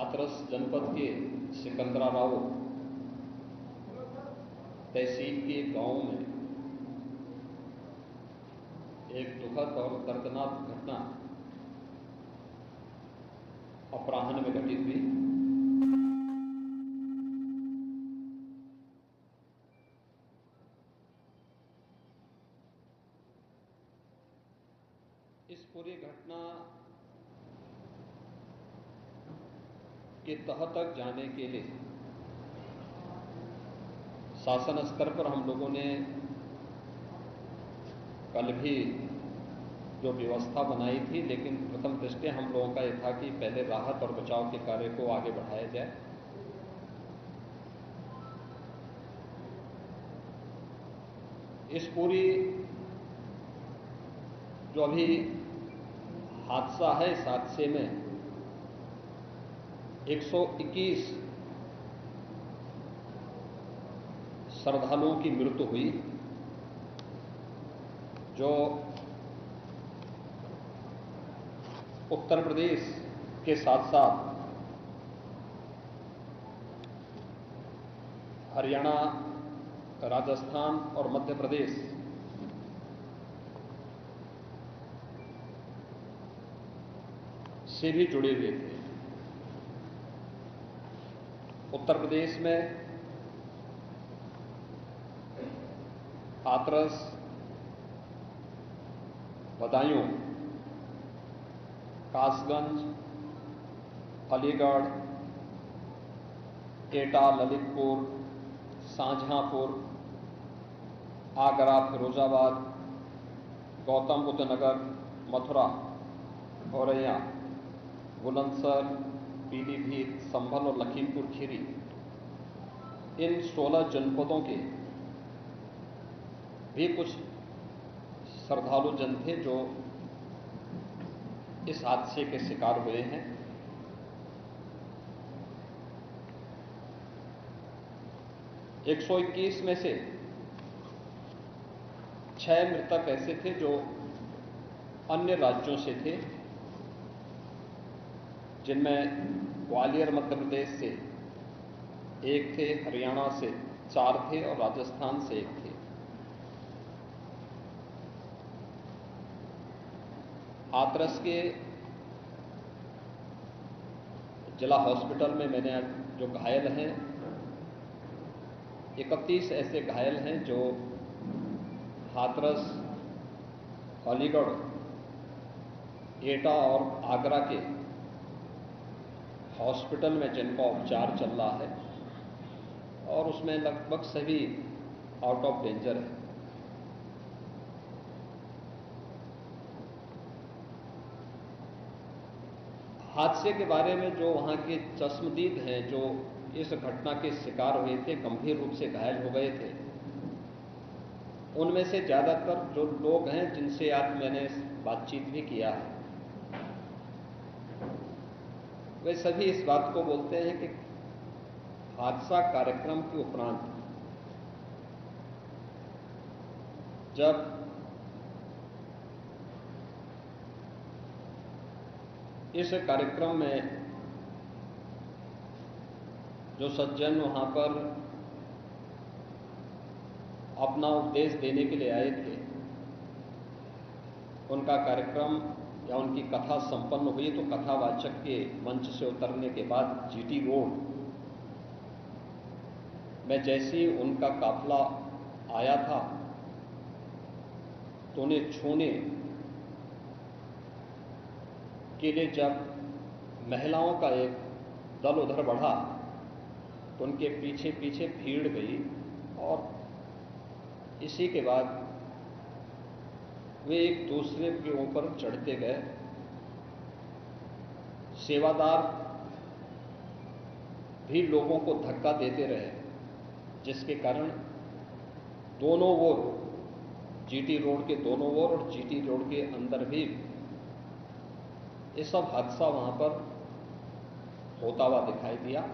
हाथरस जनपद के सिकंदराराव तहसील के गांव में एक दुखद और दर्दनाक घटना अपराह्न में घटित हुई। इस पूरी घटना के तह तक जाने के लिए शासन स्तर पर हम लोगों ने कल भी जो व्यवस्था बनाई थी, लेकिन प्रथम दृष्टया हम लोगों का यह था कि पहले राहत और बचाव के कार्य को आगे बढ़ाया जाए। इस पूरी जो अभी हादसा है, इस हादसे में 121 श्रद्धालुओं की मृत्यु हुई, जो उत्तर प्रदेश के साथ साथ हरियाणा, राजस्थान और मध्य प्रदेश से भी जुड़े हुए थे। उत्तर प्रदेश में हाथरस, बदायूं, कासगंज, अलीगढ़, एटा, ललितपुर, शाहजहांपुर, आगरा, फिरोजाबाद, गौतम बुद्ध नगर, मथुरा, औरैया, बुलंदशहर, पीलीभीत, संभल और लखीमपुर खीरी, इन 16 जनपदों के भी कुछ श्रद्धालु जन थे जो इस हादसे के शिकार हुए हैं। एक 121 में से 6 मृतक ऐसे थे जो अन्य राज्यों से थे, जिनमें ग्वालियर मध्य प्रदेश से 1 थे, हरियाणा से 4 थे और राजस्थान से 1 थे। हाथरस के जिला हॉस्पिटल में मैंने जो घायल हैं, 31 ऐसे घायल हैं जो हाथरस, अलीगढ़, एटा और आगरा के हॉस्पिटल में जिनका उपचार चल रहा है, और उसमें लगभग सभी आउट ऑफ डेंजर है। हादसे के बारे में जो वहां के चश्मदीद हैं, जो इस घटना के शिकार हुए थे, गंभीर रूप से घायल हो गए थे, उनमें से ज्यादातर जो लोग हैं जिनसे आज मैंने बातचीत भी किया है, वे सभी इस बात को बोलते हैं कि हादसा कार्यक्रम के उपरांत जब इस कार्यक्रम में जो सज्जन वहां पर अपना उपदेश देने के लिए आए थे, उनका कार्यक्रम या उनकी कथा संपन्न हुई, तो कथावाचक के मंच से उतरने के बाद जीटी रोड में जैसे ही उनका काफिला आया था, तो उन्हें छूने के लिए जब महिलाओं का एक दल उधर बढ़ा, तो उनके पीछे पीछे भीड़ गई और इसी के बाद वे एक दूसरे के ऊपर चढ़ते गए। सेवादार भी लोगों को धक्का देते रहे, जिसके कारण दोनों ओर, जीटी रोड के दोनों ओर और जीटी रोड के अंदर भी ये सब हादसा वहां पर होता हुआ दिखाई दिया।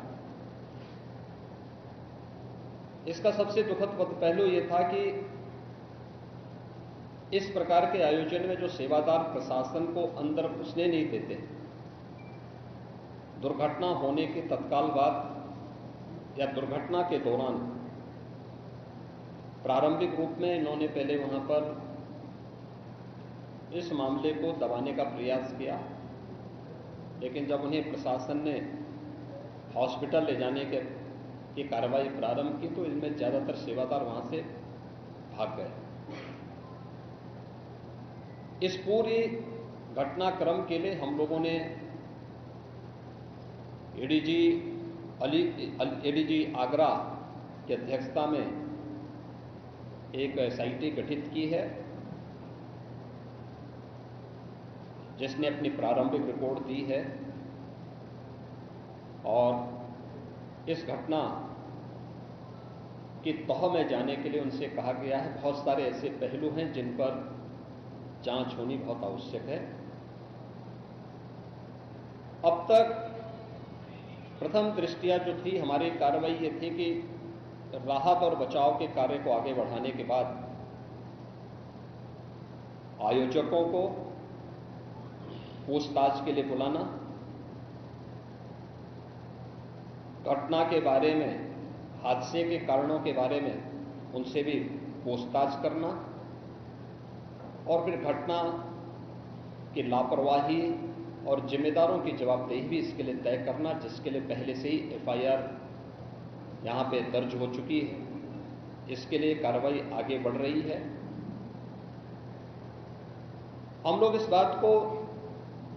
इसका सबसे दुखद पहलू यह था कि इस प्रकार के आयोजन में जो सेवादार प्रशासन को अंदर घुसने नहीं देते, दुर्घटना होने के तत्काल बाद या दुर्घटना के दौरान प्रारंभिक रूप में इन्होंने पहले वहां पर इस मामले को दबाने का प्रयास किया, लेकिन जब उन्हें प्रशासन ने हॉस्पिटल ले जाने की कार्रवाई प्रारंभ की तो इनमें ज्यादातर सेवादार वहां से भाग गए। इस पूरी घटनाक्रम के लिए हम लोगों ने एडीजी आगरा की अध्यक्षता में एक एसआईटी गठित की है, जिसने अपनी प्रारंभिक रिपोर्ट दी है और इस घटना की तह में जाने के लिए उनसे कहा गया है। बहुत सारे ऐसे पहलू हैं जिन पर जांच होनी बहुत आवश्यक है। अब तक प्रथम दृष्टया जो थी हमारी कार्रवाई ये थी कि राहत और बचाव के कार्य को आगे बढ़ाने के बाद आयोजकों को पूछताछ के लिए बुलाना, घटना के बारे में, हादसे के कारणों के बारे में उनसे भी पूछताछ करना और फिर घटना की लापरवाही और जिम्मेदारों की जवाबदेही भी इसके लिए तय करना, जिसके लिए पहले से ही एफआईआर यहां पे दर्ज हो चुकी है। इसके लिए कार्रवाई आगे बढ़ रही है। हम लोग इस बात को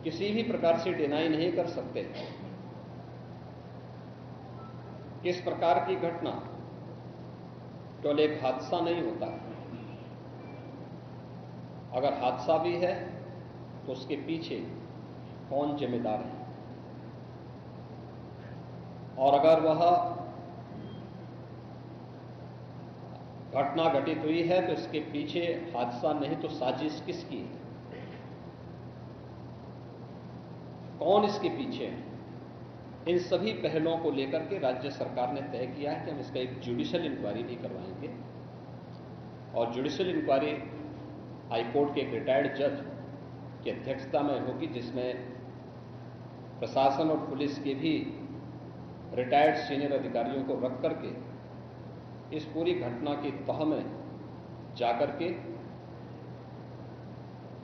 किसी भी प्रकार से डिनाई नहीं कर सकते कि इस प्रकार की घटना केवल एक हादसा नहीं होता। अगर हादसा भी है तो उसके पीछे कौन जिम्मेदार है, और अगर वह घटना घटित हुई है तो इसके पीछे हादसा नहीं तो साजिश किसकी है, कौन इसके पीछे है, इन सभी पहलुओं को लेकर के राज्य सरकार ने तय किया है कि हम इसका एक जुडिशियल इंक्वायरी भी करवाएंगे। और जुडिशियल इंक्वायरी हाईकोर्ट के एक रिटायर्ड जज की अध्यक्षता में होगी, जिसमें प्रशासन और पुलिस के भी रिटायर्ड सीनियर अधिकारियों को रख करके इस पूरी घटना की तह में जाकर के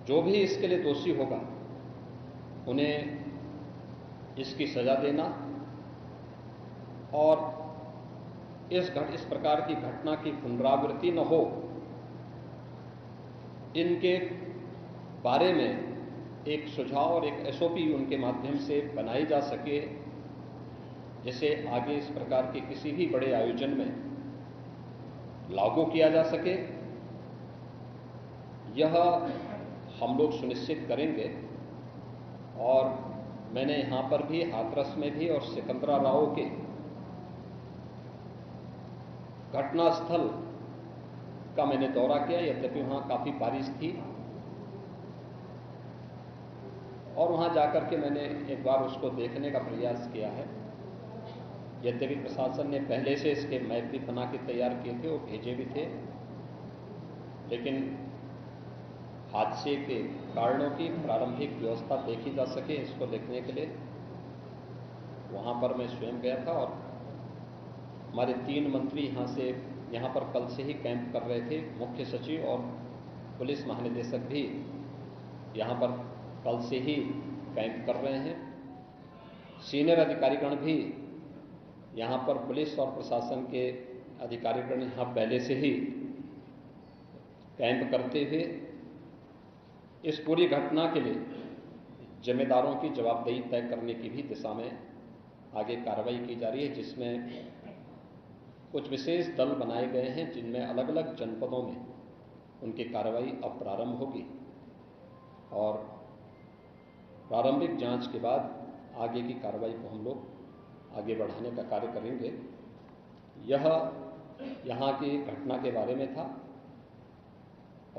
जो भी इसके लिए दोषी होगा उन्हें इसकी सजा देना और इस प्रकार की घटना की पुनरावृत्ति न हो, इनके बारे में एक सुझाव और एक एसओपी उनके माध्यम से बनाई जा सके, जिसे आगे इस प्रकार के किसी भी बड़े आयोजन में लागू किया जा सके। यह हम लोग सुनिश्चित करेंगे। और मैंने यहां पर भी हाथरस में भी और सिकंदराबाद के घटनास्थल का मैंने दौरा किया, यद्यपि वहां काफी बारिश थी, और वहां जाकर के मैंने एक बार उसको देखने का प्रयास किया है। यद्यपि प्रशासन ने पहले से इसके मैप भी बना के तैयार किए थे, वो भेजे भी थे, लेकिन हादसे के कारणों की प्रारंभिक व्यवस्था देखी जा सके इसको देखने के लिए वहां पर मैं स्वयं गया था। और हमारे 3 मंत्री यहां पर कल से ही कैंप कर रहे थे। मुख्य सचिव और पुलिस महानिदेशक भी यहां पर कल से ही कैंप कर रहे हैं। सीनियर अधिकारीगण भी यहां पर पुलिस और प्रशासन के अधिकारीगण यहां पहले से ही कैंप करते हुए इस पूरी घटना के लिए जिम्मेदारों की जवाबदेही तय करने की भी दिशा में आगे कार्रवाई की जा रही है, जिसमें कुछ विशेष दल बनाए गए हैं, जिनमें अलग अलग जनपदों में उनकी कार्रवाई अब प्रारंभ होगी और प्रारंभिक जांच के बाद आगे की कार्रवाई को हम लोग आगे बढ़ाने का कार्य करेंगे। यह यहाँ की घटना के बारे में था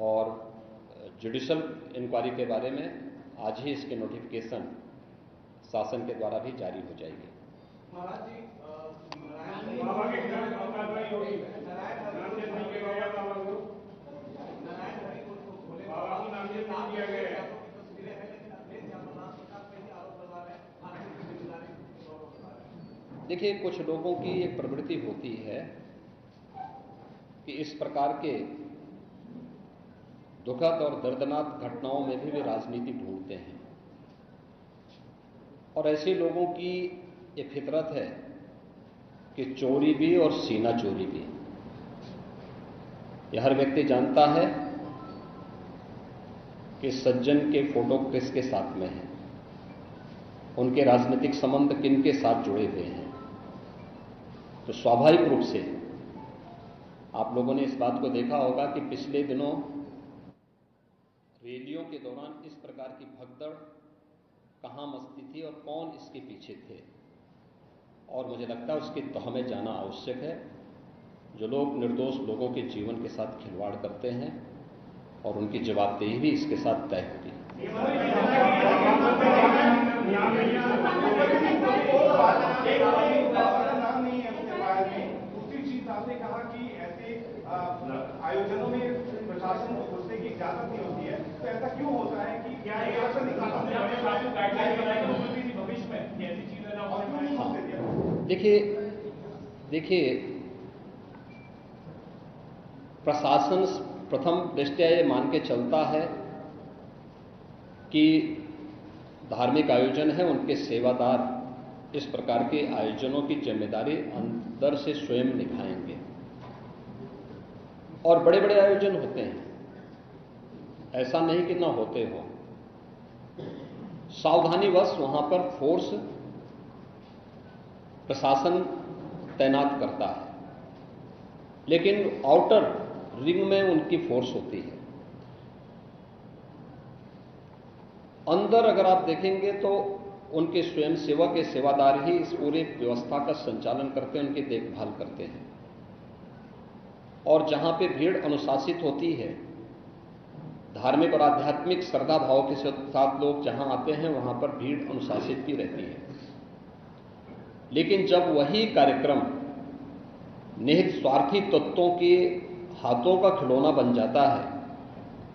और जुडिशियल इंक्वायरी के बारे में आज ही इसके नोटिफिकेशन शासन के द्वारा भी जारी हो जाएगी। महाराज जी, बाबा के खिलाफ कार्रवाई होगी। बाबा को नामजद नहीं किया गया है। देखिए, कुछ लोगों की एक प्रवृत्ति होती है कि इस प्रकार के दुखद और दर्दनाक घटनाओं में भी वे राजनीति ढूंढते हैं, और ऐसे लोगों की ये फितरत है कि चोरी भी और सीना चोरी भी। यह हर व्यक्ति जानता है कि सज्जन के फोटो किसके साथ में है, उनके राजनीतिक संबंध किन के साथ जुड़े हुए हैं। तो स्वाभाविक रूप से आप लोगों ने इस बात को देखा होगा कि पिछले दिनों रैलियों के दौरान इस प्रकार की भगदड़ कहां मचती थी और कौन इसके पीछे थे, और मुझे लगता है उसकी तह में जाना आवश्यक है। जो लोग निर्दोष लोगों के जीवन के साथ खिलवाड़ करते हैं और उनकी जवाबदेही भी इसके साथ तय होगी। दूसरी चीज आपने कहा कि ऐसे आयोजनों में प्रशासन को घुसने की इजाजत नहीं होती है, तो ऐसा क्यों होता है कि क्या भविष्य में ऐसी चीजें ना हो? देखिए, प्रशासन प्रथम दृष्टया ये मान के चलता है कि धार्मिक आयोजन है, उनके सेवादार इस प्रकार के आयोजनों की जिम्मेदारी अंदर से स्वयं निभाएंगे। और बड़े बड़े आयोजन होते हैं, ऐसा नहीं कि ना होते हो। सावधानीवश वहां पर फोर्स प्रशासन तैनात करता है, लेकिन आउटर रिंग में उनकी फोर्स होती है। अंदर अगर आप देखेंगे तो उनके स्वयंसेवक के सेवादार ही इस पूरी व्यवस्था का संचालन करते हैं, उनकी देखभाल करते हैं। और जहां पे भीड़ अनुशासित होती है, धार्मिक और आध्यात्मिक श्रद्धा भाव के साथ लोग जहां आते हैं, वहां पर भीड़ अनुशासित भी रहती है। लेकिन जब वही कार्यक्रम निहित स्वार्थी तत्वों के हाथों का खिलौना बन जाता है,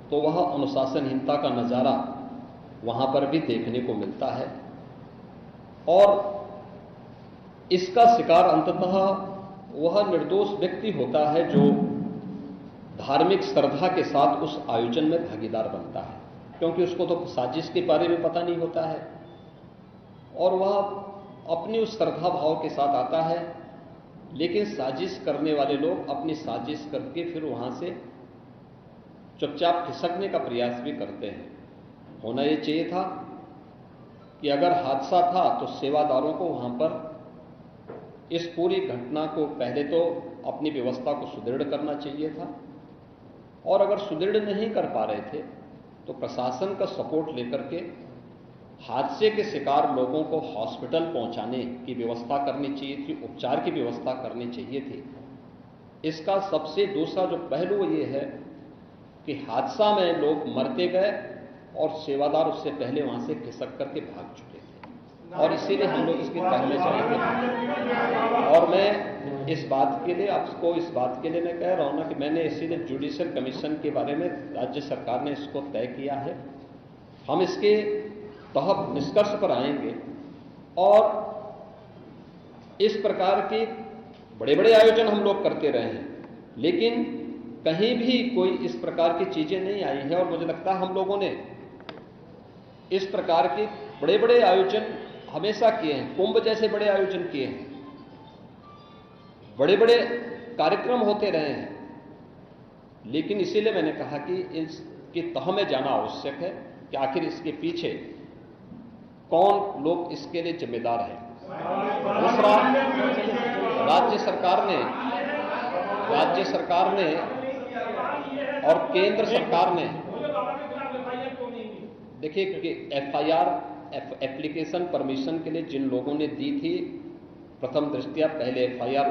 तो वह अनुशासनहीनता का नजारा वहां पर भी देखने को मिलता है। और इसका शिकार अंततः वह निर्दोष व्यक्ति होता है जो धार्मिक श्रद्धा के साथ उस आयोजन में भागीदार बनता है, क्योंकि उसको तो साजिश के बारे में पता नहीं होता है और वह अपनी उस श्रद्धा भाव के साथ आता है। लेकिन साजिश करने वाले लोग अपनी साजिश करके फिर वहां से चुपचाप खिसकने का प्रयास भी करते हैं। होना यह चाहिए था कि अगर हादसा था तो सेवादारों को वहां पर इस पूरी घटना को पहले तो अपनी व्यवस्था को सुदृढ़ करना चाहिए था, और अगर सुदृढ़ नहीं कर पा रहे थे तो प्रशासन का सपोर्ट लेकर के हादसे के शिकार लोगों को हॉस्पिटल पहुंचाने की व्यवस्था करनी चाहिए थी, उपचार की व्यवस्था करनी चाहिए थी। इसका सबसे दूसरा जो पहलू ये है कि हादसा में लोग मरते गए और सेवादार उससे पहले वहां से खिसक करके भाग चुके थे, और इसीलिए हम लोग इसकी तह में चलेंगे। और मैं इस बात के लिए आपको इस बात के लिए मैं कह रहा हूं ना कि मैंने इसीलिए जुडिशियल कमीशन के बारे में राज्य सरकार ने इसको तय किया है। हम इसके तहत निष्कर्ष पर आएंगे और इस प्रकार के बड़े बड़े आयोजन हम लोग करते रहे हैं, लेकिन कहीं भी कोई इस प्रकार की चीजें नहीं आई है। और मुझे लगता है हम लोगों ने इस प्रकार के बड़े बड़े आयोजन हमेशा किए हैं, कुंभ जैसे बड़े आयोजन किए हैं, बड़े बड़े कार्यक्रम होते रहे हैं। लेकिन इसीलिए मैंने कहा कि इसकी तह में जाना आवश्यक है कि आखिर इसके पीछे कौन लोग इसके लिए जिम्मेदार हैं। दूसरा, राज्य सरकार ने और केंद्र सरकार ने, देखिए कि एफआईआर एप्लीकेशन परमिशन के लिए जिन लोगों ने दी थी, प्रथम दृष्टया पहले एफआईआर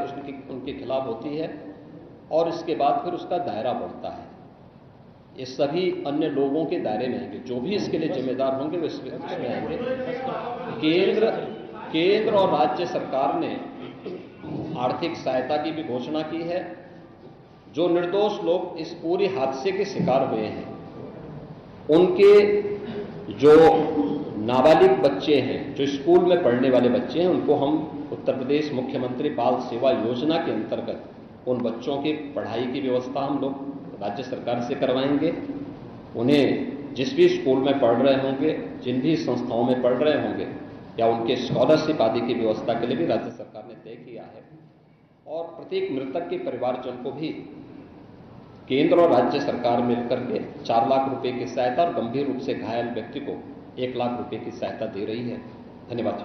उनके खिलाफ होती है और इसके बाद फिर उसका दायरा बढ़ता है। ये सभी अन्य लोगों के दायरे में आएंगे, जो भी इसके लिए जिम्मेदार होंगे वे इसमें आएंगे। केंद्र और राज्य सरकार ने आर्थिक सहायता की भी घोषणा की है। जो निर्दोष लोग इस पूरे हादसे के शिकार हुए हैं, उनके जो नाबालिग बच्चे हैं, जो स्कूल में पढ़ने वाले बच्चे हैं, उनको हम उत्तर प्रदेश मुख्यमंत्री बाल सेवा योजना के अंतर्गत उन बच्चों की पढ़ाई की व्यवस्था हम लोग राज्य सरकार से करवाएंगे। उन्हें जिस भी स्कूल में पढ़ रहे होंगे, जिन भी संस्थाओं में पढ़ रहे होंगे, या उनके स्कॉलरशिप आदि की व्यवस्था के लिए भी राज्य सरकार ने तय किया है। और प्रत्येक मृतक के परिवारजन को भी केंद्र और राज्य सरकार मिलकर के 4 लाख रुपए की सहायता और गंभीर रूप से घायल व्यक्ति को 1 लाख रुपए की सहायता दे रही है। धन्यवाद।